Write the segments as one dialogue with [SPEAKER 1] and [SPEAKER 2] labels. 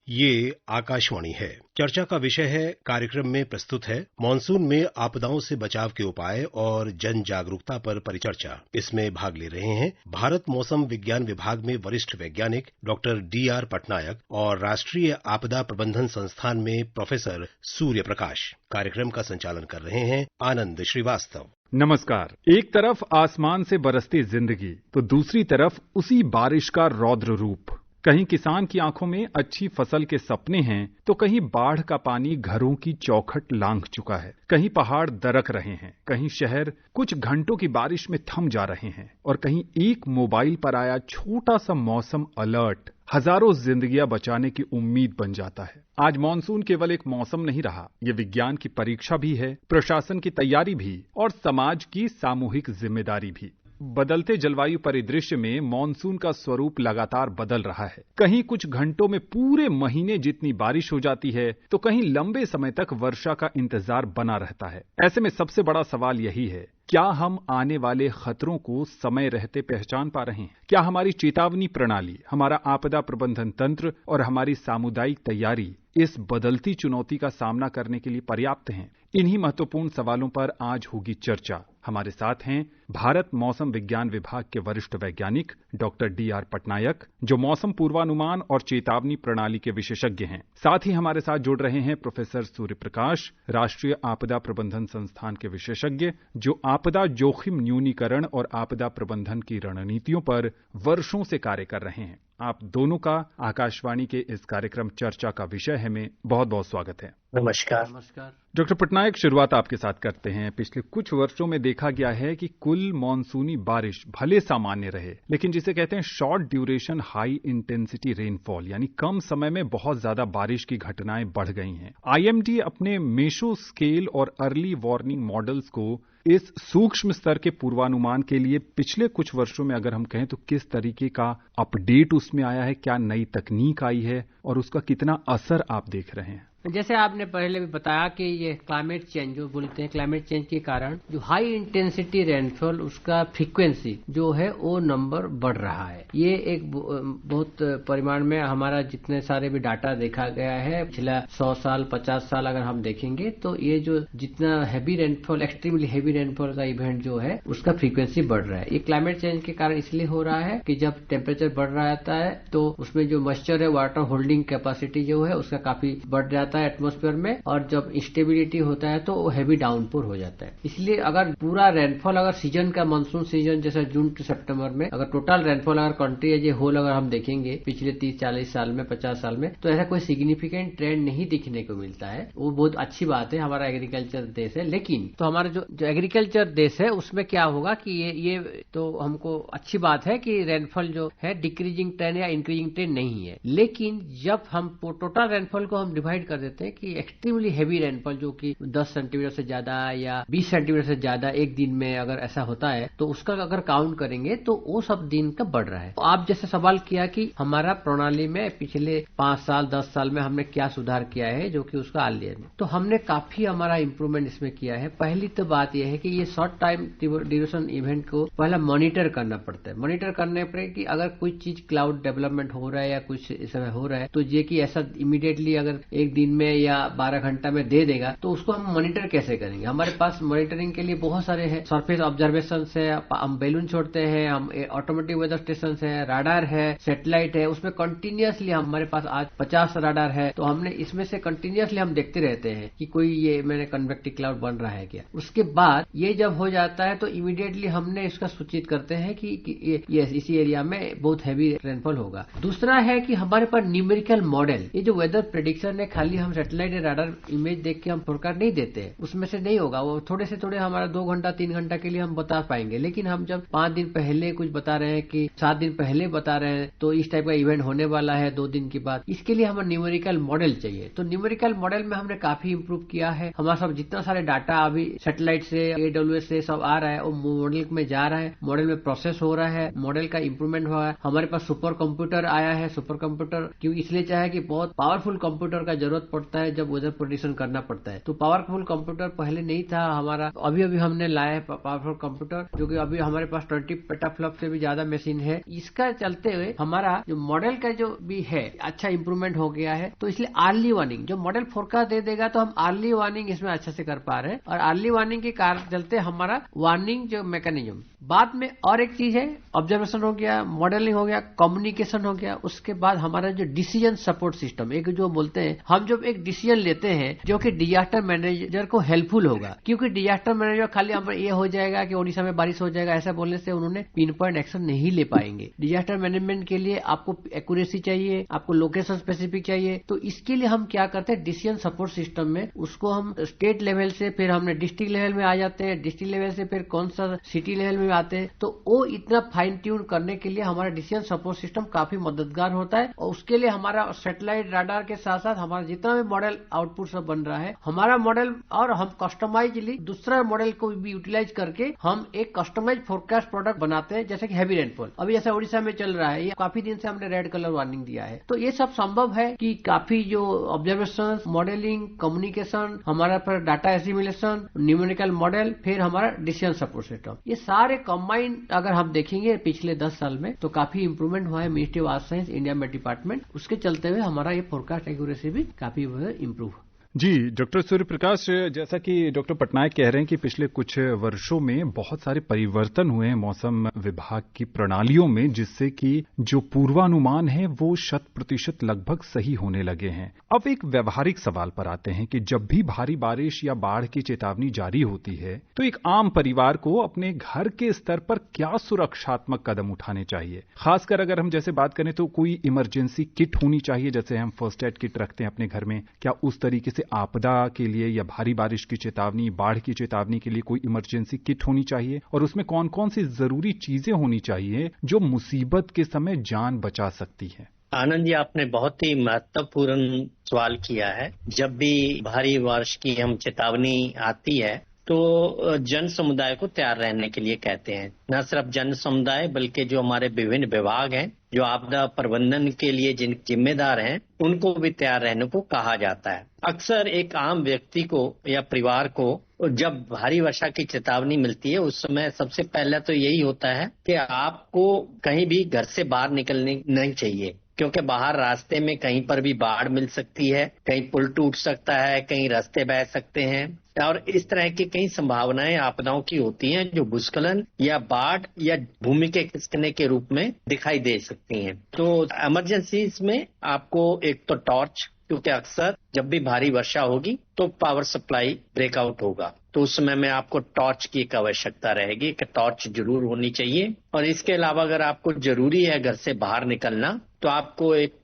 [SPEAKER 1] ये आकाशवाणी है। चर्चा का विषय है, कार्यक्रम में प्रस्तुत है मानसून में आपदाओं से बचाव के उपाय और जन जागरूकता पर परिचर्चा। इसमें भाग ले रहे हैं भारत मौसम विज्ञान विभाग में वरिष्ठ वैज्ञानिक डॉक्टर डी.आर. पटनायक और राष्ट्रीय आपदा प्रबंधन संस्थान में प्रोफेसर सूर्य प्रकाश। कार्यक्रम का संचालन कर रहे हैं आनंद श्रीवास्तव।
[SPEAKER 2] नमस्कार। एक तरफ आसमान से बरसती जिंदगी तो दूसरी तरफ उसी बारिश का रौद्र रूप। कहीं किसान की आंखों में अच्छी फसल के सपने हैं तो कहीं बाढ़ का पानी घरों की चौखट लांघ चुका है। कहीं पहाड़ दरक रहे हैं, कहीं शहर कुछ घंटों की बारिश में थम जा रहे हैं और कहीं एक मोबाइल पर आया छोटा सा मौसम अलर्ट हजारों जिंदगियां बचाने की उम्मीद बन जाता है। आज मॉनसून केवल एक मौसम नहीं रहा, ये विज्ञान की परीक्षा भी है, प्रशासन की तैयारी भी और समाज की सामूहिक जिम्मेदारी भी। बदलते जलवायु परिदृश्य में मॉनसून का स्वरूप लगातार बदल रहा है। कहीं कुछ घंटों में पूरे महीने जितनी बारिश हो जाती है तो कहीं लंबे समय तक वर्षा का इंतजार बना रहता है। ऐसे में सबसे बड़ा सवाल यही है, क्या हम आने वाले खतरों को समय रहते पहचान पा रहे हैं? क्या हमारी चेतावनी प्रणाली, हमारा आपदा प्रबंधन तंत्र और हमारी सामुदायिक तैयारी इस बदलती चुनौती का सामना करने के लिए पर्याप्त हैं? इन्हीं महत्वपूर्ण सवालों पर आज होगी चर्चा। हमारे साथ हैं भारत मौसम विज्ञान विभाग के वरिष्ठ वैज्ञानिक डॉक्टर डी.आर. पटनायक, जो मौसम पूर्वानुमान और चेतावनी प्रणाली के विशेषज्ञ हैं। साथ ही हमारे साथ जुड़ रहे हैं प्रोफेसर सूर्य प्रकाश, राष्ट्रीय आपदा प्रबंधन संस्थान के विशेषज्ञ, जो आपदा जोखिम न्यूनीकरण और आपदा प्रबंधन की रणनीतियों पर वर्षों से कार्य कर रहे हैं। आप दोनों का आकाशवाणी के इस कार्यक्रम चर्चा का विषय है में बहुत बहुत स्वागत है।
[SPEAKER 1] नमस्कार।
[SPEAKER 2] डॉक्टर पटनायक, शुरुआत आपके साथ करते हैं। पिछले कुछ वर्षों में देखा गया है कि कुल मॉनसूनी बारिश भले सामान्य रहे, लेकिन जिसे कहते हैं short duration high intensity rainfall, यानी कम समय में बहुत ज्यादा बारिश की घटनाएं बढ़ गई हैं। आईएमडी अपने मेसो स्केल और अर्ली वार्निंग मॉडल्स को इस सूक्ष्म स्तर के पूर्वानुमान के लिए पिछले कुछ वर्षों में अगर हम कहें तो किस तरीके का अपडेट उसमें आया है, क्या नई तकनीक आई है और उसका कितना असर आप देख रहे हैं?
[SPEAKER 3] जैसे आपने पहले भी बताया कि ये क्लाइमेट चेंज जो बोलते हैं, क्लाइमेट चेंज के कारण जो हाई इंटेंसिटी रेनफॉल उसका फ्रीक्वेंसी जो है वो नंबर बढ़ रहा है। ये एक बहुत परिमाण में हमारा जितने सारे भी डाटा देखा गया है पिछला 100 साल 50 साल अगर हम देखेंगे तो ये जो जितना heavy rainfall, extremely heavy rainfall का इवेंट जो है उसका फ्रीक्वेंसी बढ़ रहा है। ये क्लाइमेट चेंज के कारण इसलिए हो रहा है कि जब टेम्परेचर बढ़ रहता है तो उसमें जो मॉइस्चर है, वाटर होल्डिंग कैपेसिटी जो है उसका काफी बढ़ जाता है एटमॉस्फेयर में, और जब इंस्टेबिलिटी होता है तो वो हैवी डाउनपोर हो जाता है। इसलिए अगर पूरा रेनफॉल अगर सीजन का मानसून सीजन जैसा जून टू सितंबर में अगर टोटल रेनफॉल अगर कंट्री एज ए होल अगर हम देखेंगे पिछले 30-40 साल में 50 साल में, तो ऐसा कोई सिग्निफिकेंट ट्रेंड नहीं दिखने को मिलता है। वो बहुत अच्छी बात है, हमारा एग्रीकल्चर देश है। लेकिन तो हमारा जो एग्रीकल्चर देश है उसमें क्या होगा कि ये तो हमको अच्छी बात है कि रेनफॉल जो है डिक्रीजिंग ट्रेंड या इंक्रीजिंग ट्रेंड नहीं है। लेकिन जब हम टोटल रेनफॉल को हम डिवाइड कर देते हैं कि एक्सट्रीमली हैवी रेनफॉल जो कि 10 सेंटीमीटर से ज्यादा या 20 सेंटीमीटर से ज्यादा एक दिन में अगर ऐसा होता है तो उसका अगर काउंट करेंगे तो वो सब दिन का बढ़ रहा है। तो आप जैसे सवाल किया कि हमारा प्रणाली में पिछले 5 साल 10 साल में हमने क्या सुधार किया है जो कि उसका आलिया में, तो हमने काफी हमारा इंप्रूवमेंट इसमें किया है। पहली तो बात यह है कि ये शॉर्ट टाइम ड्यूरेशन इवेंट को पहला मॉनिटर करना पड़ता है। मॉनिटर करने पर कि अगर कोई चीज क्लाउड डेवलपमेंट हो रहा है या कुछ इस समय हो रहा है तो ये कि ऐसा इमीडिएटली अगर एक दिन में या 12 घंटा में दे देगा तो उसको हम मॉनिटर कैसे करेंगे? हमारे पास मॉनिटरिंग के लिए बहुत सारे हैं। सरफेस ऑब्जर्वेशन है, हम बैलून छोड़ते हैं, हम ऑटोमेटिक वेदर स्टेशन है, राडार है, सैटेलाइट है, उसमें कंटिन्यूअसली हमारे पास आज 50 राडार है। तो हमने इसमें से कंटिन्यूअसली हम देखते रहते हैं कि कोई ये मैंने कन्वेक्टिव क्लाउड बन रहा है क्या। उसके बाद ये जब हो जाता है तो इमीडिएटली हमने इसका सूचित करते हैं कि ये इसी एरिया में बहुत हैवी रेनफॉल होगा। दूसरा है कि हमारे पास न्यूमेरिकल मॉडल, ये जो वेदर प्रेडिक्शन है खाली हम सैटेलाइट राडार इमेज देख के हम फोरकास्ट नहीं देते हैं, उसमें से नहीं होगा। वो थोड़े से थोड़े हमारा 2 घंटा 3 घंटा के लिए हम बता पाएंगे। लेकिन हम जब 5 दिन पहले कुछ बता रहे हैं कि 7 दिन पहले बता रहे हैं तो इस टाइप का इवेंट होने वाला है 2 दिन के बाद, इसके लिए हमें न्यूमेरिकल मॉडल चाहिए। तो न्यूमेरिकल मॉडल में हमने काफी इंप्रूव किया है। हमारा सब जितना सारे डाटा अभी सैटेलाइट से AWS से सब आ रहा है वो मॉडल में जा रहा है, मॉडल में प्रोसेस हो रहा है, मॉडल का इंप्रूवमेंट हुआ है। हमारे पास सुपर कंप्यूटर आया है। सुपर कंप्यूटर क्यों इसलिए चाहे कि बहुत पावरफुल कंप्यूटर का जरूरत जरूरत पड़ता है जब वेदर प्रेडिक्शन करना पड़ता है। तो पावरफुल कंप्यूटर पहले नहीं था हमारा, अभी हमने लाया है पावरफुल कंप्यूटर, जो कि अभी हमारे पास 20 पेटाफ्लॉप से भी ज्यादा मशीन है। इसका चलते हुए हमारा जो मॉडल का जो भी है अच्छा इंप्रूवमेंट हो गया है। तो इसलिए अर्ली वार्निंग, जो मॉडल फोरकास्ट दे देगा तो हम अर्ली वार्निंग इसमें अच्छे से कर पा रहे हैं, और अर्ली वार्निंग के कारण चलते हमारा वार्निंग जो मैकेनिज्म। बाद में और एक चीज है, ऑब्जर्वेशन हो गया, मॉडलिंग हो गया, कम्युनिकेशन हो गया, उसके बाद हमारा जो डिसीजन सपोर्ट सिस्टम, एक जो बोलते हैं हम जब एक डिसीजन लेते हैं जो कि डिजास्टर मैनेजर को हेल्पफुल होगा, क्योंकि डिजास्टर मैनेजर खाली हम ये हो जाएगा कि ओडिशा में बारिश हो जाएगा ऐसा बोलने से उन्होंने पिन पॉइंट एक्शन नहीं ले पाएंगे। डिजास्टर मैनेजमेंट के लिए आपको एक्यूरेसी चाहिए, आपको लोकेशन स्पेसिफिक चाहिए। तो इसके लिए हम क्या करते हैं, डिसीजन सपोर्ट सिस्टम में उसको हम स्टेट लेवल से फिर हमने डिस्ट्रिक्ट लेवल में आ जाते हैं, डिस्ट्रिक्ट लेवल से फिर कौन सा सिटी लेवल में आते हैं। तो वो इतना फाइन ट्यून करने के लिए हमारा डिसीजन सपोर्ट सिस्टम काफी मददगार होता है। और उसके लिए हमारा सैटेलाइट राडार के साथ साथ हमारा जितना भी मॉडल आउटपुट सब बन रहा है, हमारा मॉडल, और हम कस्टमाइजली दूसरा मॉडल को भी यूटिलाइज करके हम एक कस्टमाइज फोरकास्ट प्रोडक्ट बनाते हैं, जैसे कि हैवी रेनफॉल अभी जैसे ओडिशा में चल रहा है, ये काफी दिन से हमने रेड कलर वार्निंग दिया है। तो ये सब संभव है कि काफी जो ऑब्जर्वेशन, मॉडलिंग, कम्युनिकेशन, हमारा पर डाटा एसिमुलेशन, न्यूमेरिकल मॉडल, फिर हमारा डिसीजन सपोर्ट सिस्टम, ये सारे कंबाइन अगर हम देखेंगे पिछले 10 साल में तो काफी इंप्रूवमेंट हुआ है ministry of earth science India में डिपार्टमेंट। उसके चलते हुए हमारा ये फोरकास्ट एक्यूरेसी भी काफी इंप्रूव।
[SPEAKER 2] जी डॉक्टर सूर्य प्रकाश, जैसा कि डॉक्टर पटनायक कह रहे हैं कि पिछले कुछ वर्षों में बहुत सारे परिवर्तन हुए हैं मौसम विभाग की प्रणालियों में, जिससे कि जो पूर्वानुमान है वो 100% लगभग सही होने लगे हैं। अब एक व्यवहारिक सवाल पर आते हैं कि जब भी भारी बारिश या बाढ़ की चेतावनी जारी होती है तो एक आम परिवार को अपने घर के स्तर पर क्या सुरक्षात्मक कदम उठाने चाहिए? खासकर अगर हम जैसे बात करें तो कोई इमरजेंसी किट होनी चाहिए, जैसे हम फर्स्ट एड किट रखते हैं अपने घर में, क्या उस तरीके से आपदा के लिए या भारी बारिश की चेतावनी, बाढ़ की चेतावनी के लिए कोई इमरजेंसी किट होनी चाहिए? और उसमें कौन कौन सी जरूरी चीजें होनी चाहिए जो मुसीबत के समय जान बचा सकती है?
[SPEAKER 4] आनंद जी, आपने बहुत ही महत्वपूर्ण सवाल किया है। जब भी भारी बारिश की हम चेतावनी आती है तो जन समुदाय को तैयार रहने के लिए कहते हैं। न सिर्फ जन समुदाय बल्कि जो हमारे विभिन्न विभाग हैं जो आपदा प्रबंधन के लिए जिन जिम्मेदार हैं उनको भी तैयार रहने को कहा जाता है। अक्सर एक आम व्यक्ति को या परिवार को जब भारी वर्षा की चेतावनी मिलती है उस समय सबसे पहले तो यही होता है कि आपको कहीं भी घर से बाहर निकलने नहीं चाहिए, क्योंकि बाहर रास्ते में कहीं पर भी बाढ़ मिल सकती है, कहीं पुल टूट सकता है, कहीं रास्ते बह सकते हैं, और इस तरह की कई संभावनाएं आपदाओं की होती हैं जो भूस्खलन या बाढ़ या भूमि के खिसकने के रूप में दिखाई दे सकती हैं। तो इमरजेंसीज में आपको एक तो टॉर्च, क्योंकि अक्सर जब भी भारी वर्षा होगी तो पावर सप्लाई ब्रेकआउट होगा, तो उस समय में आपको टॉर्च की एक आवश्यकता रहेगी कि टॉर्च जरूर होनी चाहिए। और इसके अलावा अगर आपको जरूरी है घर से बाहर निकलना तो आपको एक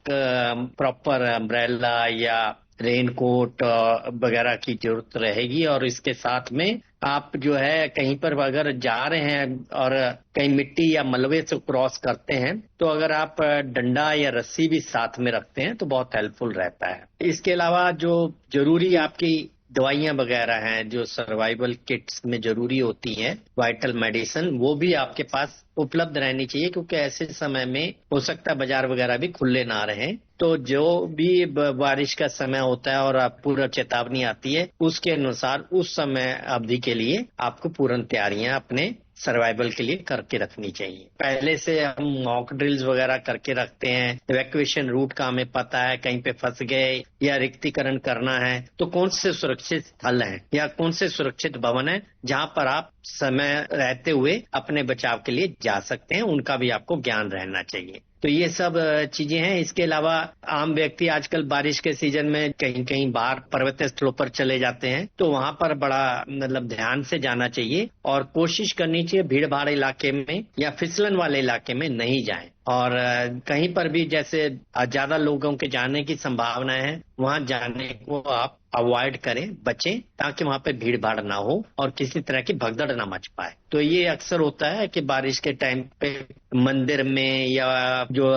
[SPEAKER 4] प्रॉपर अम्ब्रेला या रेनकोट वगैरह की जरूरत रहेगी। और इसके साथ में आप जो है कहीं पर अगर जा रहे हैं और कहीं मिट्टी या मलबे से क्रॉस करते हैं तो अगर आप डंडा या रस्सी भी साथ में रखते हैं तो बहुत हेल्पफुल रहता है। इसके अलावा जो जरूरी आपकी दवाइयां वगैरह हैं जो सर्वाइवल किट्स में जरूरी होती हैं, वाइटल मेडिसिन, वो भी आपके पास उपलब्ध रहनी चाहिए, क्योंकि ऐसे समय में हो सकता है बाजार वगैरह भी खुले ना रहें। तो जो भी बारिश का समय होता है और पूरा चेतावनी आती है उसके अनुसार उस समय अवधि के लिए आपको पूर्ण तैयारियां अपने सर्वाइवल के लिए करके रखनी चाहिए। पहले से हम मॉक ड्रिल्स वगैरह करके रखते हैं, इवैक्यूएशन रूट का हमें पता है, कहीं पे फंस गए या रिक्तीकरण करना है तो कौन से सुरक्षित स्थल हैं या कौन से सुरक्षित भवन है जहां पर आप समय रहते हुए अपने बचाव के लिए जा सकते हैं, उनका भी आपको ज्ञान रहना चाहिए। तो ये सब चीजें हैं। इसके अलावा आम व्यक्ति आजकल बारिश के सीजन में कहीं कहीं बाहर पर्वतीय स्थलों पर चले जाते हैं तो वहां पर बड़ा मतलब ध्यान से जाना चाहिए और कोशिश करनी चाहिए भीड़ भाड़ इलाके में या फिसलन वाले इलाके में नहीं जाएं। और कहीं पर भी जैसे ज्यादा लोगों के जाने की संभावना है वहां जाने को आप अवॉइड करें, बचें, ताकि वहां पे भीड़ भाड़ ना हो और किसी तरह की भगदड़ ना मच पाए। तो ये अक्सर होता है कि बारिश के टाइम पे मंदिर में या जो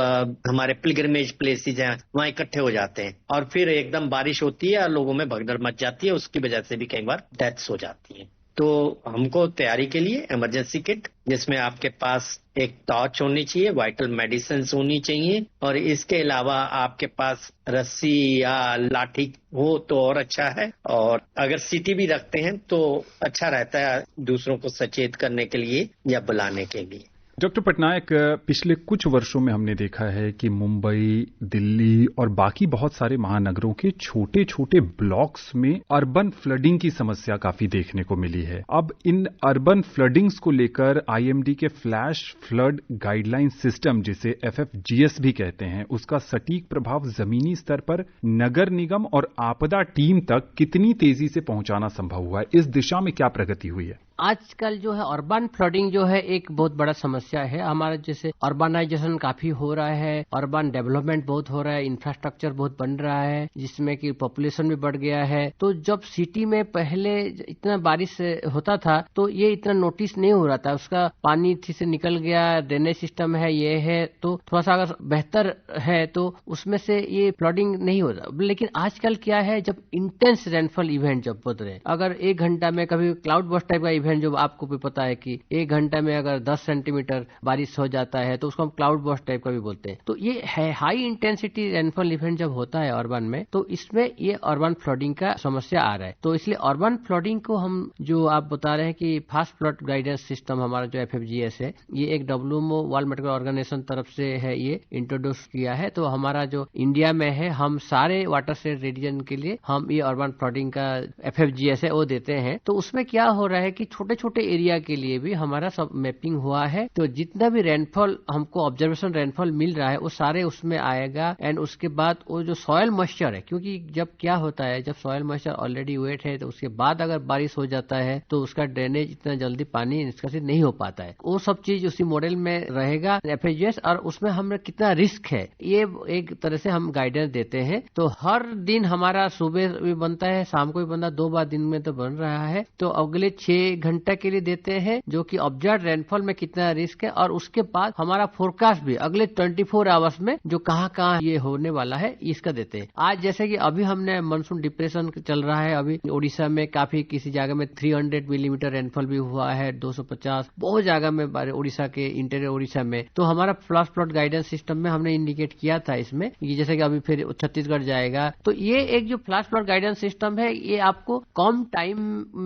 [SPEAKER 4] हमारे पिलग्रिमेज प्लेसेस हैं वहां इकट्ठे हो जाते हैं और फिर एकदम बारिश होती है और लोगों में भगदड़ मच जाती है, उसकी वजह से भी कई बार डेथ्स हो जाती है। तो हमको तैयारी के लिए इमरजेंसी किट, जिसमें आपके पास एक टॉर्च होनी चाहिए, वाइटल मेडिसिन होनी चाहिए, और इसके अलावा आपके पास रस्सी या लाठी हो तो और अच्छा है, और अगर सीटी भी रखते हैं तो अच्छा रहता है दूसरों को सचेत करने के लिए या बुलाने के लिए।
[SPEAKER 2] डॉक्टर पटनायक, पिछले कुछ वर्षों में हमने देखा है कि मुंबई, दिल्ली और बाकी बहुत सारे महानगरों के छोटे छोटे ब्लॉक्स में अर्बन फ्लडिंग की समस्या काफी देखने को मिली है। अब इन अर्बन फ्लडिंग्स को लेकर आईएमडी के फ्लैश फ्लड गाइडलाइन सिस्टम, जिसे FFGS भी कहते हैं, उसका सटीक प्रभाव जमीनी स्तर पर नगर निगम और आपदा टीम तक कितनी तेजी से पहुंचाना संभव हुआ है? इस दिशा में क्या प्रगति हुई है?
[SPEAKER 3] आजकल जो है अर्बन फ्लडिंग जो है एक बहुत बड़ा समस्या है। हमारा जैसे अर्बनाइजेशन काफी हो रहा है, अर्बन डेवलपमेंट बहुत हो रहा है, इंफ्रास्ट्रक्चर बहुत बन रहा है, जिसमें कि पॉपुलेशन भी बढ़ गया है। तो जब सिटी में पहले इतना बारिश होता था तो ये इतना नोटिस नहीं हो रहा था, उसका पानी ठीक से निकल गया, ड्रेनेज सिस्टम है, ये है, तो थोड़ा सा अगर बेहतर है तो उसमें से ये फ्लडिंग नहीं हो रहा। लेकिन आजकल क्या है, जब इंटेंस रेनफॉल इवेंट जब होते रहे, अगर 1 घंटा में कभी क्लाउड बर्स्ट टाइप का जो आपको भी पता है कि 1 घंटा में अगर 10 सेंटीमीटर बारिश हो जाता है तो उसको हम क्लाउड बर्स्ट टाइप का भी बोलते हैं। तो ये है हाई इंटेंसिटी रेनफॉल इवेंट जब होता है अर्बन में, तो इसमें ये अर्बन फ्लडिंग का समस्या आ रहा है। तो इसलिए अर्बन फ्लडिंग को हम जो आप बता रहे हैं कि फास्ट फ्लड गाइडेंस सिस्टम हमारा जो FFGS है, ये एक WMO वर्ल्ड मेट्रोलॉजिकल ऑर्गेनाइजेशन तरफ से है, ये इंट्रोड्यूस किया है। तो हमारा जो इंडिया में है, हम सारे वाटर शेड रीजन के लिए हम ये अर्बन फ्लडिंग का FFGS है वो देते हैं। तो उसमें क्या हो रहा है कि छोटे छोटे एरिया के लिए भी हमारा सब मैपिंग हुआ है। तो जितना भी रेनफॉल हमको ऑब्जर्वेशन रेनफॉल मिल रहा है वो सारे उसमें आएगा। एंड उसके बाद वो जो सॉयल मॉइस्चर है, क्योंकि जब क्या होता है, जब सॉयल मॉइस्चर ऑलरेडी वेट है तो उसके बाद अगर बारिश हो जाता है तो उसका ड्रेनेज इतना जल्दी पानी निष्कासित नहीं हो पाता है। वो सब चीज उसी मॉडल में रहेगा FFGS, और उसमें हमें कितना रिस्क है ये एक तरह से हम गाइडेंस देते हैं। तो हर दिन हमारा सुबह भी बनता है, शाम को भी बनता है, 2 बार दिन में तो बन रहा है। तो अगले 6 घंटे के लिए देते हैं जो कि ऑब्जर्व रेनफॉल में कितना रिस्क है, और उसके बाद हमारा फोरकास्ट भी अगले 24 आवर्स में जो कहाँ कहाँ ये होने वाला है इसका देते हैं। आज जैसे कि अभी हमने मानसून डिप्रेशन चल रहा है, अभी ओडिशा में काफी किसी जगह में 300 मिलीमीटर रेनफॉल भी हुआ है, 250 बहुत जगह में ओडिशा के इंटीरियर ओडिशा में। तो हमारा फ्लैश फ्लड गाइडेंस सिस्टम में हमने इंडिकेट किया था इसमें, जैसे कि अभी फिर छत्तीसगढ़ जाएगा। तो ये एक जो फ्लैश फ्लड गाइडेंस सिस्टम है, ये आपको कम टाइम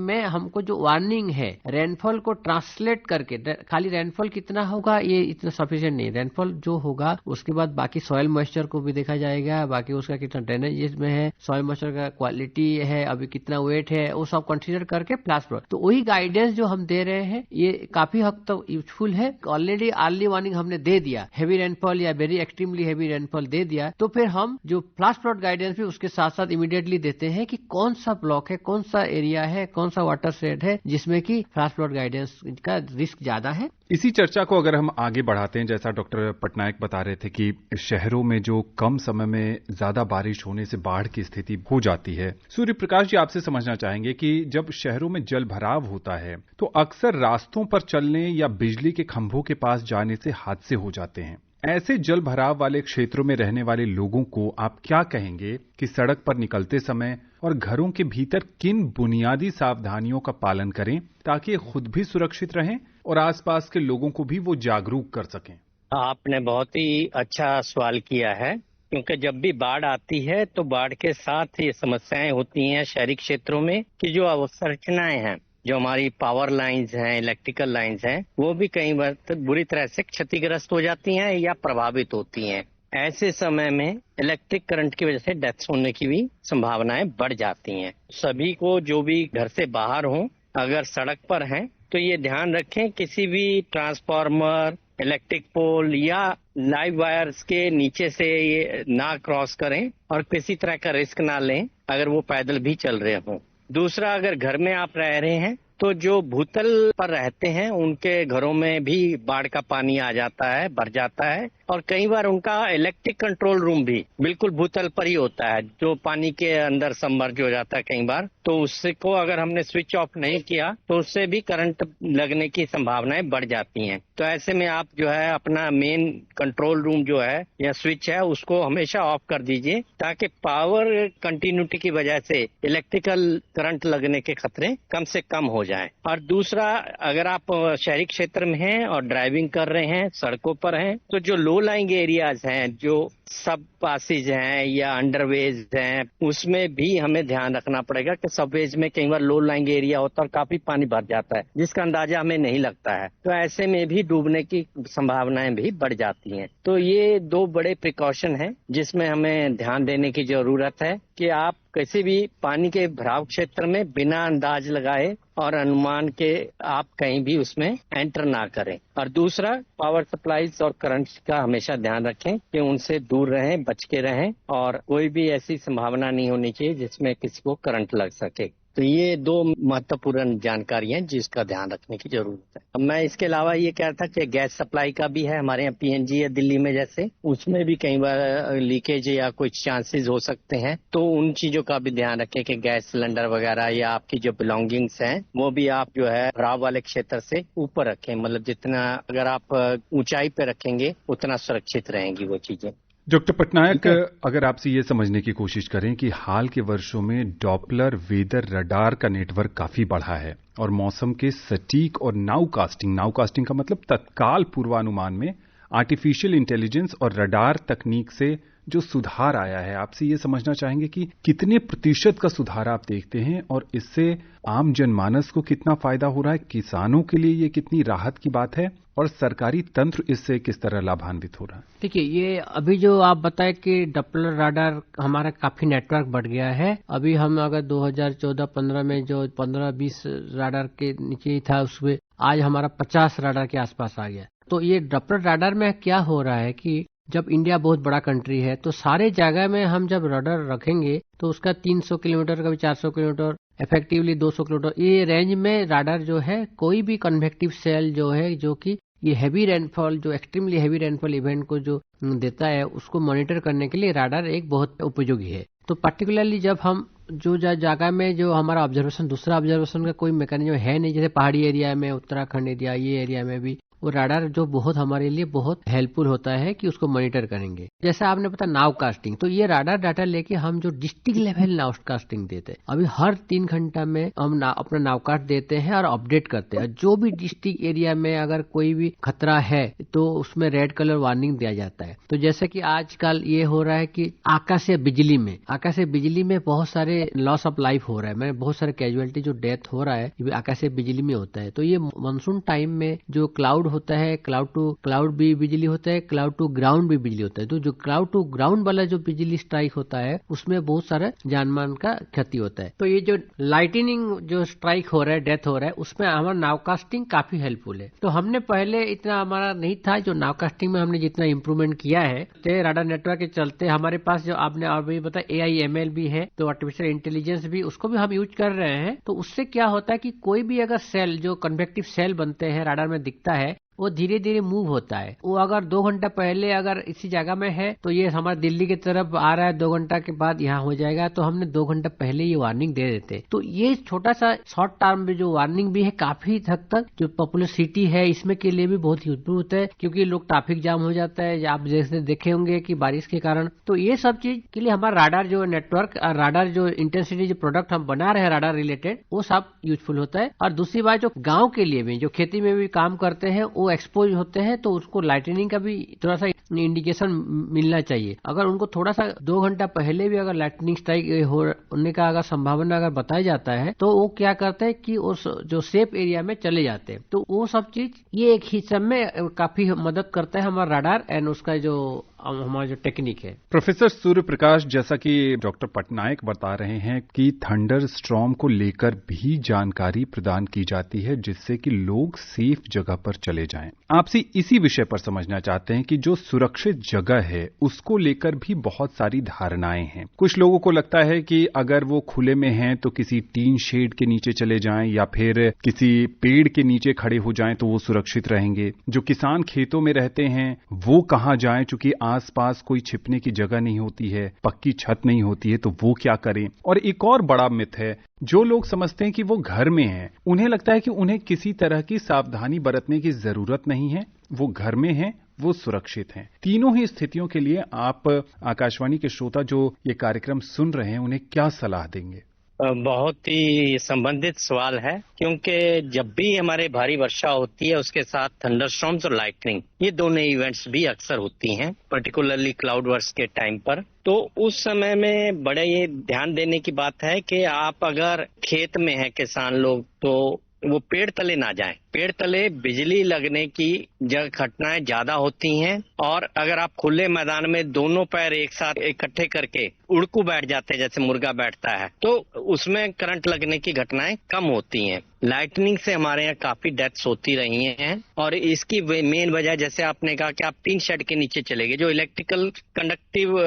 [SPEAKER 3] में हमको जो वार्निंग है रेनफॉल को ट्रांसलेट करके, खाली रेनफॉल कितना होगा ये इतना सफिशिएंट नहीं, रेनफॉल जो होगा उसके बाद बाकी सॉइल मॉइस्चर को भी देखा जाएगा, बाकी उसका कितना ड्रेनेज में है, सॉइल मॉइस्चर का क्वालिटी है, अभी कितना वेट है, वो सब कंसीडर करके फ्लैश फ्लड। तो वही गाइडेंस जो हम दे रहे हैं ये काफी हद तक यूजफुल है। ऑलरेडी अर्ली वार्निंग हमने दे दिया, हैवी रेनफॉल या वेरी एक्सट्रीमली हैवी रेनफॉल दे दिया, तो फिर हम जो फ्लैश फ्लड गाइडेंस भी उसके साथ साथ इमीडिएटली देते हैं कि कौन सा ब्लॉक है, कौन सा एरिया है, कौन सा वाटर शेड है जिसमें कि फ्लैश फ्लड गाइडेंस का रिस्क ज्यादा है।
[SPEAKER 2] इसी चर्चा को अगर हम आगे बढ़ाते हैं, जैसा डॉक्टर पटनायक बता रहे थे कि शहरों में जो कम समय में ज्यादा बारिश होने से बाढ़ की स्थिति हो जाती है, सूर्य प्रकाश जी आपसे समझना चाहेंगे कि जब शहरों में जल भराव होता है तो अक्सर रास्तों पर चलने या बिजली के खंभों के पास जाने से हादसे हो जाते हैं। ऐसे जल भराव वाले क्षेत्रों में रहने वाले लोगों को आप क्या कहेंगे कि सड़क पर निकलते समय और घरों के भीतर किन बुनियादी सावधानियों का पालन करें ताकि खुद भी सुरक्षित रहें और आसपास के लोगों को भी वो जागरूक कर सकें?
[SPEAKER 4] आपने बहुत ही अच्छा सवाल किया है, क्योंकि जब भी बाढ़ आती है तो बाढ़ के साथ ये समस्याएं होती हैं शहरी क्षेत्रों में कि जो अवसंरचनाएं हैं, जो हमारी पावर लाइंस हैं, इलेक्ट्रिकल लाइंस हैं, वो भी कई बार बुरी तरह से क्षतिग्रस्त हो जाती हैं या प्रभावित होती हैं। ऐसे समय में इलेक्ट्रिक करंट की वजह से डेथ्स होने की भी संभावनाएं बढ़ जाती हैं। सभी को जो भी घर से बाहर हों, अगर सड़क पर हैं तो ये ध्यान रखें किसी भी ट्रांसफार्मर, इलेक्ट्रिक पोल या लाइव वायर्स के नीचे से ये ना क्रॉस करें और किसी तरह का रिस्क ना लें अगर वो पैदल भी चल रहे हों। दूसरा, अगर घर में आप रह रहे हैं तो जो भूतल पर रहते हैं उनके घरों में भी बाढ़ का पानी आ जाता है, भर जाता है, और कई बार उनका इलेक्ट्रिक कंट्रोल रूम भी बिल्कुल भूतल पर ही होता है जो पानी के अंदर सबमर्ज हो जाता है कई बार। तो उससे को अगर हमने स्विच ऑफ नहीं किया तो उससे भी करंट लगने की संभावनाएं बढ़ जाती हैं। तो ऐसे में आप जो है अपना मेन कंट्रोल रूम जो है या स्विच है उसको हमेशा ऑफ कर दीजिए, ताकि पावर कंटिन्यूटी की वजह से इलेक्ट्रिकल करंट लगने के खतरे कम से कम हो जाएं। और दूसरा, अगर आप शहरी क्षेत्र में हैं और ड्राइविंग कर रहे हैं, सड़कों पर हैं, तो जो लो लाइंग एरियाज हैं, जो सब पासेज हैं या अंडरवेज हैं, उसमें भी हमें ध्यान रखना पड़ेगा कि सबवेज में कई बार लो लाइंग एरिया होता है और काफी पानी भर जाता है, जिसका अंदाजा हमें नहीं लगता है, तो ऐसे में भी डूबने की संभावनाएं भी बढ़ जाती हैं। तो ये 2 बड़े प्रिकॉशन हैं जिसमें हमें ध्यान देने की जरूरत है कि आप किसी भी पानी के भराव क्षेत्र में बिना अंदाज लगाए और अनुमान के आप कहीं भी उसमें एंटर ना करें। और दूसरा, पावर सप्लाईज और करंट का हमेशा ध्यान रखें कि उनसे दूर रहें, बच के रहें, और कोई भी ऐसी संभावना नहीं होनी चाहिए जिसमें किसी को करंट लग सके। तो ये 2 महत्वपूर्ण जानकारी हैं जिसका ध्यान रखने की जरूरत है। अब मैं इसके अलावा ये कह रहा था कि गैस सप्लाई का भी है हमारे यहाँ पीएनजी या दिल्ली में, जैसे उसमें भी कई बार लीकेज या कुछ चांसेस हो सकते हैं, तो उन चीजों का भी ध्यान रखें कि गैस सिलेंडर वगैरह या आपकी जो बिलोंगिंग्स हैं वो भी आप जो है भराव वाले क्षेत्र से ऊपर रखें, मतलब जितना अगर आप ऊंचाई पे रखेंगे उतना सुरक्षित रहेंगी वो चीजें।
[SPEAKER 2] डॉक्टर पटनायक, अगर आपसे ये समझने की कोशिश करें कि हाल के वर्षों में डॉपलर वेदर रडार का नेटवर्क काफी बढ़ा है और मौसम के सटीक और नाउकास्टिंग का मतलब तत्काल पूर्वानुमान में आर्टिफिशियल इंटेलिजेंस और रडार तकनीक से जो सुधार आया है, आपसे ये समझना चाहेंगे कि कितने प्रतिशत का सुधार आप देखते हैं और इससे आम जनमानस को कितना फायदा हो रहा है, किसानों के लिए ये कितनी राहत की बात है और सरकारी तंत्र इससे किस तरह लाभान्वित हो रहा है?
[SPEAKER 3] देखिए, ये अभी जो आप बताए कि डॉपलर राडार हमारा काफी नेटवर्क बढ़ गया है। अभी हम अगर 2014-15 में जो 15-20 राडार के नीचे ही था, उसमें आज हमारा 50 राडार के आसपास आ गया। तो ये डॉपलर राडार में क्या हो रहा है कि जब इंडिया बहुत बड़ा कंट्री है तो सारे जगह में हम जब रडार रखेंगे तो उसका 300 किलोमीटर, कभी 400 किलोमीटर, इफेक्टिवली 200 किलोमीटर, ये रेंज में राडार जो है कोई भी कन्वेक्टिव सेल जो है, जो कि ये हैवी रेनफॉल, जो एक्सट्रीमली हैवी रेनफॉल इवेंट को जो देता है, उसको मॉनिटर करने के लिए राडार एक बहुत उपयोगी है। तो पर्टिकुलरली जब हम जो जगह में जो हमारा ऑब्जर्वेशन, दूसरा ऑब्जर्वेशन का कोई मैकेनिज्म है नहीं, जैसे पहाड़ी एरिया में, उत्तराखंड एरिया, ये एरिया में भी वो राडार जो बहुत हमारे लिए बहुत हेल्पफुल होता है कि उसको मॉनिटर करेंगे। जैसे आपने पता नाव कास्टिंग, तो ये राडार डाटा लेके हम जो डिस्ट्रिक्ट लेवल नाव कास्टिंग देते हैं, अभी हर 3 घंटा में हम अपना नाव कास्ट देते हैं और अपडेट करते हैं। जो भी डिस्ट्रिक्ट एरिया में अगर कोई भी खतरा है तो उसमें रेड कलर वार्निंग दिया जाता है। तो जैसे कि आजकल ये हो रहा है कि आकाशीय बिजली में बहुत सारे लॉस ऑफ लाइफ हो रहा है, मैंने बहुत सारे कैजुअलिटी जो डेथ हो रहा है आकाशीय बिजली में होता है। तो ये मानसून टाइम में जो क्लाउड होता है, क्लाउड टू क्लाउड भी बिजली होता है, क्लाउड टू ग्राउंड भी बिजली होता है। तो जो क्लाउड टू ग्राउंड वाला जो बिजली स्ट्राइक होता है उसमें बहुत सारा जानमान का क्षति होता है। तो ये जो लाइटनिंग जो स्ट्राइक हो रहा है, डेथ हो रहा है, उसमें हमारा नावकास्टिंग काफी हेल्पफुल है। तो हमने पहले इतना हमारा नहीं था, जो नावकास्टिंग में हमने जितना इम्प्रूवमेंट किया है, तो राडार नेटवर्क के चलते हमारे पास जो आपने और भी बताया AI/ML भी है, तो आर्टिफिशियल इंटेलिजेंस भी, उसको भी हम यूज कर रहे हैं। तो उससे क्या होता है कि कोई भी अगर सेल, जो कन्वेक्टिव सेल बनते हैं राडार में दिखता है, वो धीरे धीरे मूव होता है। वो अगर 2 घंटा पहले अगर इसी जगह में है तो ये हमारे दिल्ली की तरफ आ रहा है, 2 घंटा के बाद यहाँ हो जाएगा, तो हमने 2 घंटा पहले ये वार्निंग दे देते। तो ये छोटा सा शॉर्ट टर्म में जो वार्निंग भी है, काफी हद तक जो पॉपुलर सिटी है इसमें के लिए भी बहुत यूजफुल होता है, क्योंकि लोग ट्रैफिक जाम हो जाता है, आप जैसे देखे होंगे कि बारिश के कारण। तो ये सब चीज के लिए हमारा राडार जो नेटवर्क, राडार जो इंटेंसिटी जो प्रोडक्ट हम बना रहे हैं राडार रिलेटेड, वो सब यूजफुल होता है। और दूसरी बात, जो गाँव के लिए भी, जो खेती में भी काम करते हैं, वो एक्सपोज होते हैं, तो उसको लाइटनिंग का भी थोड़ा सा इंडिकेशन मिलना चाहिए। अगर उनको थोड़ा सा 2 घंटा पहले भी अगर लाइटनिंग स्ट्राइक होने का अगर संभावना अगर बताया जाता है, तो वो क्या करते हैं कि उस जो सेफ एरिया में चले जाते हैं। तो वो सब चीज ये एक ही समय काफी मदद करता है हमारा राडार एंड उसका जो हमारा जो टेक्निक है।
[SPEAKER 2] प्रोफेसर सूर्य प्रकाश, जैसा कि डॉक्टर पटनायक बता रहे हैं कि थंडर स्टॉर्म को लेकर भी जानकारी प्रदान की जाती है, जिससे कि लोग सेफ जगह पर चले जाएं। आपसे इसी विषय पर समझना चाहते हैं कि जो सुरक्षित जगह है उसको लेकर भी बहुत सारी धारणाएं हैं। कुछ लोगों को लगता है कि अगर वो खुले में हैं तो किसी टीन शेड के नीचे चले जाएं या फिर किसी पेड़ के नीचे खड़े हो जाएं तो वो सुरक्षित रहेंगे। जो किसान खेतों में रहते हैं वो कहां जाएं, चूंकि आसपास कोई छिपने की जगह नहीं होती है, पक्की छत नहीं होती है, तो वो क्या करें। और एक और बड़ा मिथ है, जो लोग समझते हैं कि वो घर में हैं, उन्हें लगता है कि उन्हें किसी तरह की सावधानी बरतने की जरूरत नहीं है, वो घर में हैं, वो सुरक्षित हैं। तीनों ही स्थितियों के लिए आप आकाशवाणी के श्रोता जो ये कार्यक्रम सुन रहे हैं उन्हें क्या सलाह देंगे?
[SPEAKER 4] बहुत ही संबंधित सवाल है, क्योंकि जब भी हमारे भारी वर्षा होती है उसके साथ थंडरस्टॉर्म्स और लाइटनिंग, ये दोनों इवेंट्स भी अक्सर होती हैं, पर्टिकुलरली क्लाउड बर्स्ट के टाइम पर। तो उस समय में बड़े ये ध्यान देने की बात है कि आप अगर खेत में हैं किसान लोग, तो वो पेड़ तले ना जाएं। पेड़ तले बिजली लगने की घटनाएं ज्यादा होती हैं, और अगर आप खुले मैदान में दोनों पैर एक साथ इकट्ठे करके उड़कू बैठ जाते हैं, जैसे मुर्गा बैठता है, तो उसमें करंट लगने की घटनाएं कम होती हैं। लाइटनिंग से हमारे यहाँ काफी डेथ्स होती रही हैं, और इसकी मेन वजह, जैसे आपने कहा कि आप टीन शेड के नीचे चले गए, जो इलेक्ट्रिकल कंडक्टिव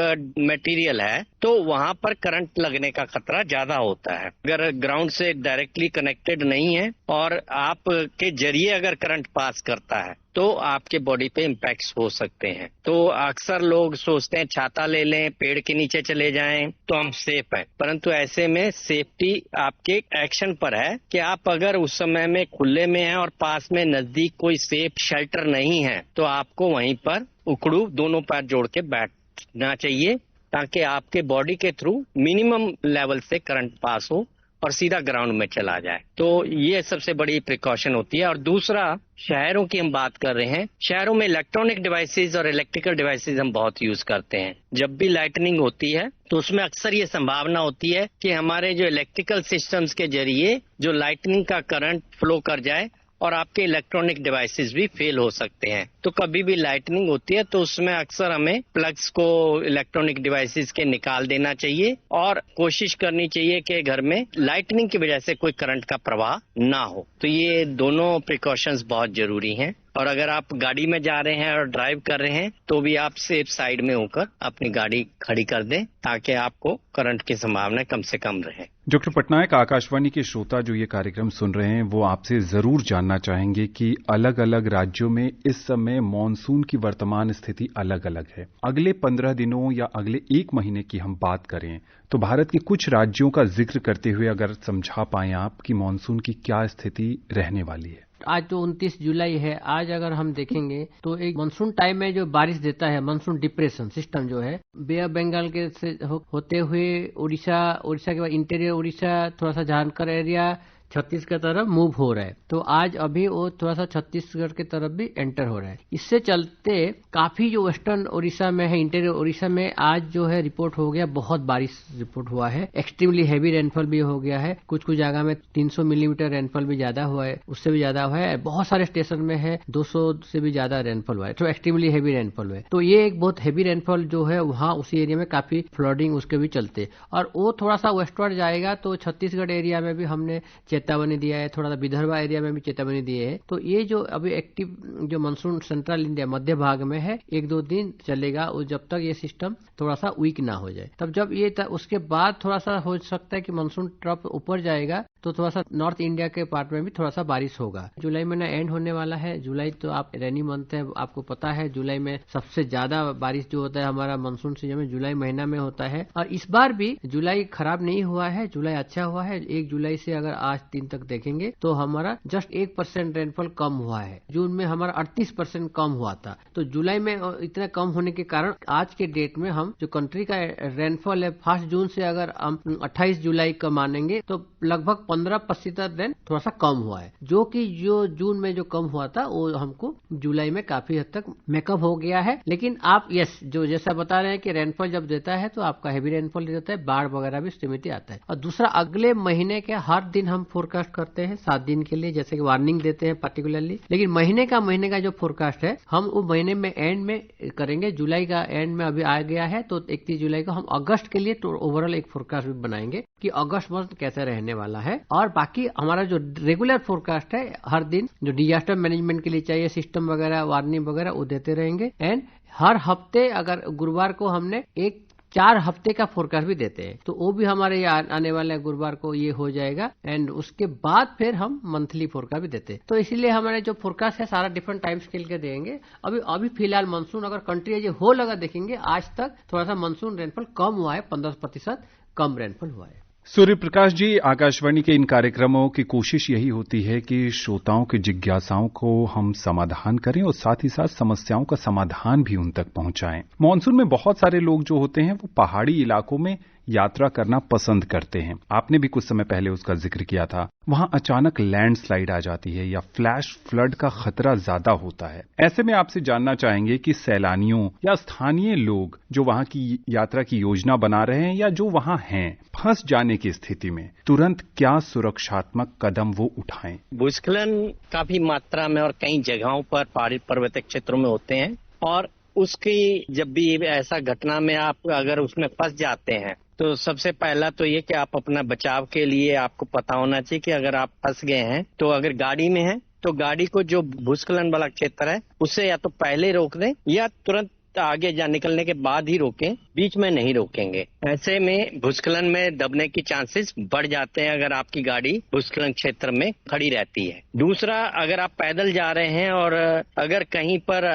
[SPEAKER 4] मटेरियल है, तो वहां पर करंट लगने का खतरा ज्यादा होता है। अगर ग्राउंड से डायरेक्टली कनेक्टेड नहीं है और आपके जरिए अगर करंट पास करता है, तो आपके बॉडी पे इम्पैक्ट्स हो सकते हैं। तो अक्सर लोग सोचते हैं छाता ले लें, पेड़ के नीचे चले जाएं तो हम सेफ हैं, परंतु ऐसे में सेफ्टी आपके एक्शन पर है कि आप अगर उस समय में खुले में हैं और पास में नजदीक कोई सेफ शेल्टर नहीं है, तो आपको वहीं पर उखड़ू दोनों पैर जोड़ के बैठना चाहिए, ताकि आपके बॉडी के थ्रू मिनिमम लेवल से करंट पास हो और सीधा ग्राउंड में चला जाए। तो ये सबसे बड़ी प्रिकॉशन होती है। और दूसरा, शहरों की हम बात कर रहे हैं, शहरों में इलेक्ट्रॉनिक डिवाइसेस और इलेक्ट्रिकल डिवाइसेस हम बहुत यूज करते हैं। जब भी लाइटनिंग होती है तो उसमें अक्सर ये संभावना होती है कि हमारे जो इलेक्ट्रिकल सिस्टम्स के जरिए जो लाइटनिंग का करंट फ्लो कर जाए और आपके इलेक्ट्रॉनिक डिवाइसेस भी फेल हो सकते हैं। तो कभी भी लाइटनिंग होती है तो उसमें अक्सर हमें प्लग्स को इलेक्ट्रॉनिक डिवाइसेस के निकाल देना चाहिए, और कोशिश करनी चाहिए कि घर में लाइटनिंग की वजह से कोई करंट का प्रवाह ना हो। तो ये दोनों प्रिकॉशंस बहुत जरूरी हैं। और अगर आप गाड़ी में जा रहे हैं और ड्राइव कर रहे हैं, तो भी आप सेफ साइड में होकर अपनी गाड़ी खड़ी कर दें, ताकि आपको करंट की संभावना कम से कम रहे।
[SPEAKER 2] डॉक्टर पटनायक, आकाशवाणी के श्रोता जो ये कार्यक्रम सुन रहे हैं वो आपसे जरूर जानना चाहेंगे कि अलग अलग राज्यों में इस समय मॉनसून की वर्तमान स्थिति अलग अलग है। अगले 15 दिनों या अगले 1 महीने की हम बात करें तो भारत के कुछ राज्यों का जिक्र करते हुए अगर समझा पाएं आप कि मॉनसून की क्या स्थिति रहने वाली है।
[SPEAKER 3] आज तो 29 जुलाई है। आज अगर हम देखेंगे तो एक मानसून टाइम में जो बारिश देता है, मानसून डिप्रेशन सिस्टम जो है बे ऑफ बंगाल के से होते हुए उड़ीसा के बाद इंटीरियर उड़ीसा, थोड़ा सा झारखंड एरिया, छत्तीसगढ़ तरफ मूव हो रहा है। तो आज अभी वो थोड़ा सा छत्तीसगढ़ की तरफ भी एंटर हो रहा है। इससे चलते काफी जो वेस्टर्न उड़ीसा में है, इंटीरियर उड़ीसा में आज जो है रिपोर्ट हो गया, बहुत बारिश रिपोर्ट हुआ है। एक्सट्रीमली हैवी रेनफॉल भी हो गया है। कुछ जगह में 300 मिलीमीटर रेनफॉल भी ज्यादा हुआ है, उससे भी ज्यादा हुआ है। बहुत सारे स्टेशन में है 200 से भी ज्यादा रेनफॉल हुआ है। तो एक्सट्रीमली हैवी रेनफॉल हुआ है। तो ये एक बहुत हैवी रेनफॉल जो है वहाँ उसी एरिया में काफी फ्लडिंग उसके भी चलते, और वो थोड़ा सा वेस्टवर्ड जाएगा तो छत्तीसगढ़ एरिया में भी हमने चेतावनी दिया है, थोड़ा सा विदर्भा एरिया में भी चेतावनी दी है। तो ये जो अभी एक्टिव जो मानसून सेंट्रल इंडिया मध्य भाग में है, 1-2 दिन चलेगा, जब तक ये सिस्टम थोड़ा सा वीक ना हो जाए। तब जब ये उसके बाद थोड़ा सा हो सकता है कि मानसून ट्रफ ऊपर जाएगा, तो थोड़ा सा नॉर्थ इंडिया के पार्ट में भी थोड़ा सा बारिश होगा। जुलाई महीना एंड होने वाला है। जुलाई तो आप रेनी मंथ है, आपको पता है जुलाई में सबसे ज्यादा बारिश जो होता है हमारा मानसून सीजन में जुलाई महीना में होता है। और इस बार भी जुलाई खराब नहीं हुआ है, जुलाई अच्छा हुआ है। 1 जुलाई से अगर आज 3 तक देखेंगे तो हमारा जस्ट 1% रेनफॉल कम हुआ है। जून में हमारा 38% कम हुआ था। तो जुलाई में इतना कम होने के कारण आज के डेट में हम जो कंट्री का रेनफॉल है 1 जून से अगर हम 28 जुलाई का मानेंगे तो लगभग 15% रेन थोड़ा सा कम हुआ है, जो कि जो जून में जो कम हुआ था वो हमको जुलाई में काफी हद तक मेकअप हो गया है। लेकिन आप जो जैसा बता रहे हैं कि रेनफॉल जब देता है तो आपका हैवी रेनफॉल देता है, बाढ़ वगैरह भी सीमित आता है। और दूसरा, अगले महीने के हर दिन हम फोरकास्ट करते हैं 7 दिन के लिए, जैसे कि वार्निंग देते हैं पर्टिकुलरली। लेकिन महीने का जो फोरकास्ट है हम वो महीने में एंड में करेंगे। जुलाई का एंड में अभी आ गया है, तो 31 जुलाई को हम अगस्त के लिए तो ओवरऑल एक फोरकास्ट भी बनाएंगे कि अगस्त मंथ कैसे रहने वाला है। और बाकी हमारा जो रेगुलर फोरकास्ट है हर दिन जो डिजास्टर मैनेजमेंट के लिए चाहिए सिस्टम वगैरह, वार्निंग वगैरह, वो देते रहेंगे। एंड हर हफ्ते अगर गुरुवार को हमने एक 4 हफ्ते का फोरकास्ट भी देते हैं, तो वो भी हमारे आने वाले गुरुवार को ये हो जाएगा। एंड उसके बाद फिर हम मंथली फोरकास्ट भी देते हैं। तो इसीलिए हमारे जो फोरकास्ट है सारा डिफरेंट टाइम स्केल के देंगे। अभी फिलहाल मानसून अगर कंट्री एज होल अगर देखेंगे, आज तक थोड़ा सा मानसून रेनफॉल कम हुआ है, 15% कम रेनफॉल हुआ है।
[SPEAKER 2] सूर्य प्रकाश जी, आकाशवाणी के इन कार्यक्रमों की कोशिश यही होती है कि श्रोताओं की जिज्ञासाओं को हम समाधान करें और साथ ही साथ समस्याओं का समाधान भी उन तक पहुंचाएं। मॉनसून में बहुत सारे लोग जो होते हैं वो पहाड़ी इलाकों में यात्रा करना पसंद करते हैं। आपने भी कुछ समय पहले उसका जिक्र किया था। वहां अचानक लैंडस्लाइड आ जाती है या फ्लैश फ्लड का खतरा ज्यादा होता है। ऐसे में आपसे जानना चाहेंगे कि सैलानियों या स्थानीय लोग जो वहां की यात्रा की योजना बना रहे हैं या जो वहां हैं, फंस जाने की स्थिति में तुरंत क्या सुरक्षात्मक कदम वो उठाएं?
[SPEAKER 4] भूस्खलन काफी मात्रा में और कई जगहों पर पहाड़ी पर्वतीय क्षेत्रों में होते हैं, और उसकी जब भी ऐसा घटना में आप अगर उसमें फंस जाते हैं तो सबसे पहला तो ये कि आप अपना बचाव के लिए आपको पता होना चाहिए कि अगर आप फंस गए हैं तो अगर गाड़ी में हैं तो गाड़ी को जो भूस्खलन वाला क्षेत्र है उससे या तो पहले रोक दें या तुरंत आगे निकलने के बाद ही रोकें, बीच में नहीं रोकेंगे। ऐसे में भूस्खलन में दबने की चांसेस बढ़ जाते हैं अगर आपकी गाड़ी भूस्खलन क्षेत्र में खड़ी रहती है। दूसरा, अगर आप पैदल जा रहे हैं और अगर कहीं पर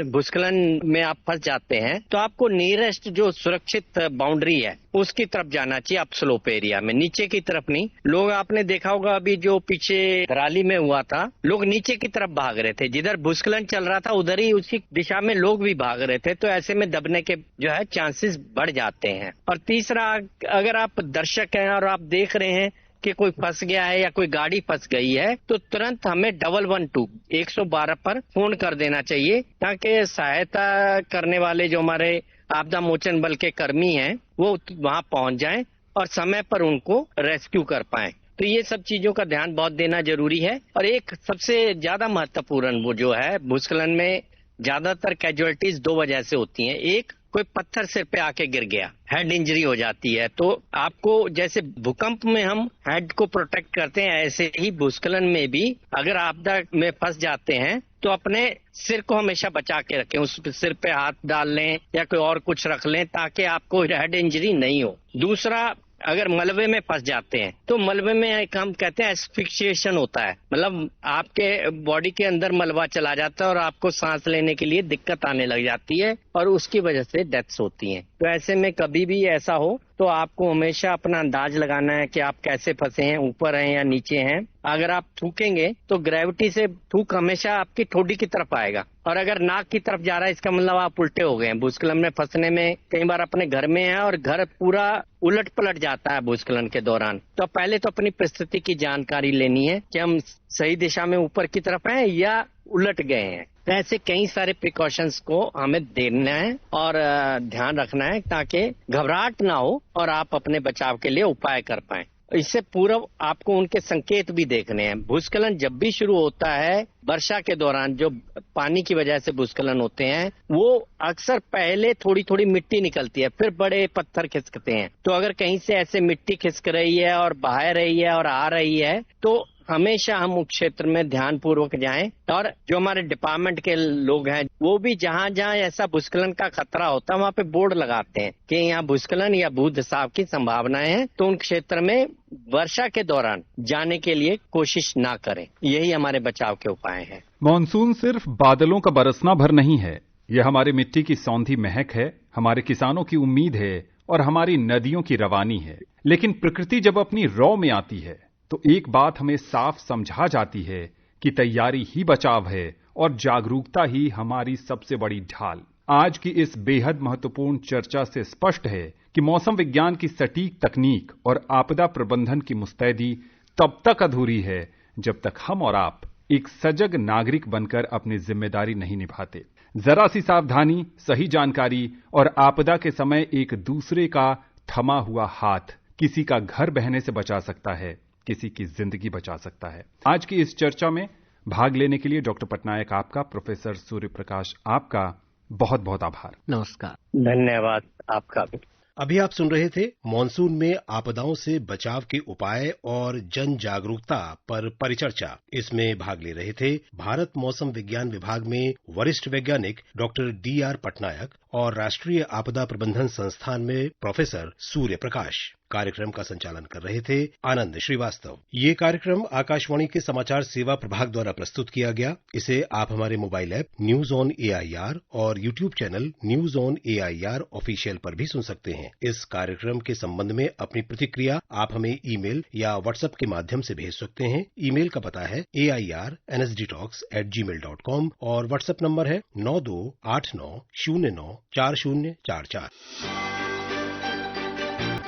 [SPEAKER 4] भूस्खलन में आप फंस जाते हैं तो आपको नियरेस्ट जो सुरक्षित बाउंड्री है उसकी तरफ जाना चाहिए। आप स्लोप एरिया में, नीचे की तरफ नहीं। लोग आपने देखा होगा अभी जो पीछे धराली में हुआ था, लोग नीचे की तरफ भाग रहे थे, जिधर भूस्खलन चल रहा था उधर ही उसी दिशा में लोग भी भाग रहे थे, तो ऐसे में दबने के जो है चांसेस बढ़ जाते हैं। और तीसरा, अगर आप दर्शक हैं और आप देख रहे हैं कि कोई फंस गया है या कोई गाड़ी फंस गई है तो तुरंत हमें 112 पर फोन कर देना चाहिए, ताकि सहायता करने वाले जो हमारे आपदा मोचन बल के कर्मी हैं वो वहां पहुंच जाएं और समय पर उनको रेस्क्यू कर पाएं। तो ये सब चीजों का ध्यान बहुत देना जरूरी है। और एक सबसे ज्यादा महत्वपूर्ण वो जो है, भूस्खलन में ज्यादातर कैजुअलिटीज 2 वजह से होती हैं। एक, कोई पत्थर सिर पे आके गिर गया, हेड इंजरी हो जाती है। तो आपको जैसे भूकंप में हम हेड को प्रोटेक्ट करते हैं, ऐसे ही भूस्खलन में भी अगर आपदा में फंस जाते हैं तो अपने सिर को हमेशा बचा के रखें, उस सिर पे हाथ डाल लें या कोई और कुछ रख लें ताकि आपको हेड इंजरी नहीं हो। दूसरा, अगर मलबे में फंस जाते हैं तो मलबे में एक हम कहते हैं एस्फिक्सिएशन होता है, मतलब आपके बॉडी के अंदर मलबा चला जाता है और आपको सांस लेने के लिए दिक्कत आने लग जाती है और उसकी वजह से डेथ्स होती हैं। तो ऐसे में कभी भी ऐसा हो तो आपको हमेशा अपना अंदाज लगाना है कि आप कैसे फंसे हैं, ऊपर हैं या नीचे हैं। अगर आप थूकेंगे तो ग्रेविटी से थूक हमेशा आपकी ठोडी की तरफ आएगा, और अगर नाक की तरफ जा रहा है इसका मतलब आप उल्टे हो गए हैं। भूस्खलन में फंसने में कई बार अपने घर में है और घर पूरा उलट पलट जाता है भूस्खलन के दौरान। तो पहले तो अपनी परिस्थिति की जानकारी लेनी है कि हम सही दिशा में ऊपर की तरफ हैं या उलट गए हैं। तो ऐसे कई सारे प्रिकॉशंस को हमें देना है और ध्यान रखना है ताकि घबराहट ना हो और आप अपने बचाव के लिए उपाय कर पाएं। इससे पूर्व आपको उनके संकेत भी देखने हैं। भूस्खलन जब भी शुरू होता है वर्षा के दौरान, जो पानी की वजह से भूस्खलन होते हैं, वो अक्सर पहले थोड़ी थोड़ी मिट्टी निकलती है, फिर बड़े पत्थर खिसकते हैं। तो अगर कहीं से ऐसे मिट्टी खिसक रही है और बह रही है और आ रही है तो हमेशा हम उस क्षेत्र में ध्यान पूर्वक जाएं। और जो हमारे डिपार्टमेंट के लोग हैं वो भी जहां जहां ऐसा भूस्खलन का खतरा होता है वहां पे बोर्ड लगाते हैं कि यहाँ भूस्खलन या भू धसाव की संभावनाएं हैं, तो उन क्षेत्र में वर्षा के दौरान जाने के लिए कोशिश ना करें। यही हमारे बचाव के उपाय हैं।
[SPEAKER 2] मॉनसून सिर्फ बादलों का बरसना भर नहीं है, यह हमारी मिट्टी की सौंधी महक है, हमारे किसानों की उम्मीद है और हमारी नदियों की रवानी है। लेकिन प्रकृति जब अपनी रौ में आती है तो एक बात हमें साफ समझा जाती है कि तैयारी ही बचाव है और जागरूकता ही हमारी सबसे बड़ी ढाल। आज की इस बेहद महत्वपूर्ण चर्चा से स्पष्ट है कि मौसम विज्ञान की सटीक तकनीक और आपदा प्रबंधन की मुस्तैदी तब तक अधूरी है जब तक हम और आप एक सजग नागरिक बनकर अपनी जिम्मेदारी नहीं निभाते। जरा सी सावधानी, सही जानकारी और आपदा के समय एक दूसरे का थमा हुआ हाथ किसी का घर बहने से बचा सकता है, किसी की जिंदगी बचा सकता है। आज की इस चर्चा में भाग लेने के लिए डॉक्टर पटनायक आपका, प्रोफेसर सूर्य प्रकाश आपका बहुत बहुत आभार।
[SPEAKER 3] नमस्कार।
[SPEAKER 4] धन्यवाद आपका भी।
[SPEAKER 1] अभी आप सुन रहे थे मॉनसून में आपदाओं से बचाव के उपाय और जन जागरूकता पर परिचर्चा। इसमें भाग ले रहे थे भारत मौसम विज्ञान विभाग में वरिष्ठ वैज्ञानिक डॉक्टर D.R. पटनायक और राष्ट्रीय आपदा प्रबंधन संस्थान में प्रोफेसर सूर्य प्रकाश। कार्यक्रम का संचालन कर रहे थे आनंद श्रीवास्तव। ये कार्यक्रम आकाशवाणी के समाचार सेवा प्रभाग द्वारा प्रस्तुत किया गया। इसे आप हमारे mobile app news on AIR और YouTube channel news on AIR official पर भी सुन सकते हैं। इस कार्यक्रम के संबंध में अपनी प्रतिक्रिया आप हमें ईमेल या व्हाट्सएप के माध्यम से भेज सकते हैं। ईमेल का पता है airnsdtalks@gmail.com और व्हाट्सएप नंबर है 9289094044।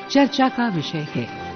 [SPEAKER 5] चर्चा का विषय है।